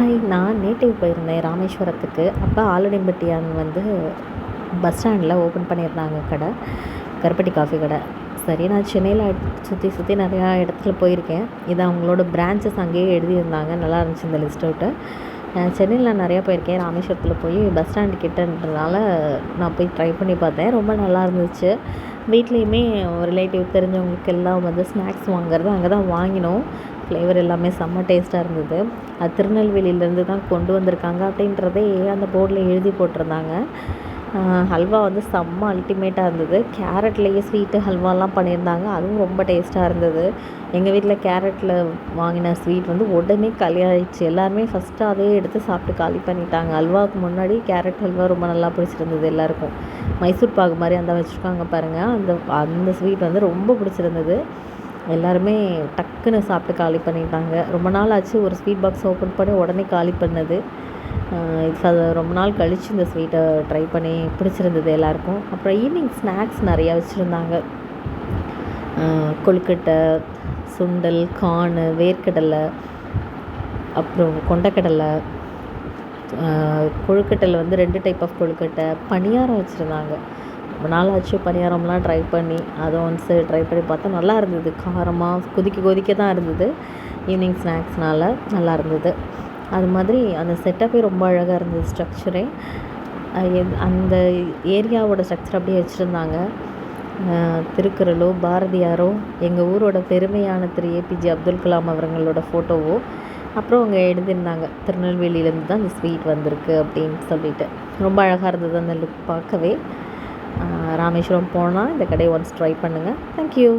Hi, நான் native போயிருந்தேன் ராமேஸ்வரத்துக்கு. அப்போ ஆலடிப்பட்டியான் வந்து பஸ் ஸ்டாண்டில் ஓப்பன் பண்ணியிருந்தாங்க கடை, கருப்பட்டி காஃபி கடை. சரி, நான் சென்னையில் சுற்றி நிறையா இடத்துல போயிருக்கேன். இது அவங்களோட பிரான்ச்சஸ் அங்கேயே எழுதியிருந்தாங்க. நல்லா இருந்துச்சு இந்த லிஸ்ட் அவுட்டு. சென்னையில் நிறையா போயிருக்கேன். ராமேஸ்வரத்தில் போய் பஸ் ஸ்டாண்டு கிட்டன்றதுனால நான் போய் ட்ரை பண்ணி பார்த்தேன். ரொம்ப நல்லா இருந்துச்சு. வீட்லேயுமே ரிலேட்டிவ் தெரிஞ்சவங்களுக்கு எல்லாம் வந்து ஸ்நாக்ஸ் வாங்குறது அங்கே தான் வாங்கினோம். ஃப்ளேவர் எல்லாமே செம்ம டேஸ்ட்டாக இருந்தது. அது திருநெல்வேலியிலேருந்து தான் கொண்டு வந்திருக்காங்க அப்படின்றதே அந்த போர்டில் எழுதி போட்டிருந்தாங்க. ஹல்வா வந்து செம்ம அல்டிமேட்டாக இருந்தது. கேரட்லேயே ஸ்வீட்டு ஹல்வாலாம் பண்ணியிருந்தாங்க. அதுவும் ரொம்ப டேஸ்ட்டாக இருந்தது. எங்கள் வீட்டில் கேரட்டில் வாங்கின ஸ்வீட் வந்து உடனே காலியாகிடுச்சு. எல்லாருமே ஃபஸ்ட்டு அதே எடுத்து சாப்பிட்டு காலி பண்ணிட்டாங்க. ஹல்வாவுக்கு முன்னாடி கேரட் ஹல்வா ரொம்ப நல்லா பிடிச்சிருந்தது எல்லாருக்கும். மைசூர் பாகு மாதிரி அந்த வச்சுருக்காங்க பாருங்கள், அந்த ஸ்வீட் வந்து ரொம்ப பிடிச்சிருந்தது. எல்லாருமே டக்குன்னு சாப்பிட்டு காலி பண்ணிட்டாங்க. ரொம்ப நாள் ஆச்சு ஒரு ஸ்வீட் பாக்ஸ் ஓப்பன் பண்ணி உடனே காலி பண்ணது. ரொம்ப நாள் கழித்து இந்த ஸ்வீட்டை ட்ரை பண்ணி பிடிச்சிருந்தது எல்லாருக்கும். அப்புறம் ஈவினிங் ஸ்நாக்ஸ் நிறையா வச்சுருந்தாங்க. கொழுக்கட்டை, சுண்டல், கார்னு, வேர்க்கடலை, அப்புறம் கொண்டக்கடலை. கொழுக்கட்டையில் வந்து 2 டைப் ஆஃப் கொழுக்கட்டை, பணியாரம் வச்சுருந்தாங்க. ரொம்ப நாள் ஆச்சு பணியாரம்லாம் ட்ரை பண்ணி. அதை ஒன்ஸு ட்ரை பண்ணி பார்த்தா நல்லா இருந்தது. காரமாக கொதிக்க தான் இருந்தது. ஈவினிங் ஸ்நாக்ஸ்னால் நல்லா இருந்தது. அது மாதிரி அந்த செட்டப்பே ரொம்ப அழகாக இருந்தது. ஸ்ட்ரக்சரே அந்த ஏரியாவோட ஸ்ட்ரக்சர் அப்படியே வச்சுருந்தாங்க. திருக்குறளோ பாரதியாரோ எங்கள் ஊரோட பெருமையான திரு ஏபிஜே அப்துல் கலாம் அவர்களோட ஃபோட்டோவோ, அப்புறம் அவங்க எழுதியிருந்தாங்க திருநெல்வேலியிலேருந்து தான் இந்த ஸ்வீட் வந்திருக்கு அப்படின்னு சொல்லிட்டு. ரொம்ப அழகாக இருந்தது அந்த லுக் பார்க்கவே. ராமேஸ்வரம் போனால் இந்த கடையை ஒன்ஸ் ட்ரை பண்ணுங்கள். தேங்க்யூ.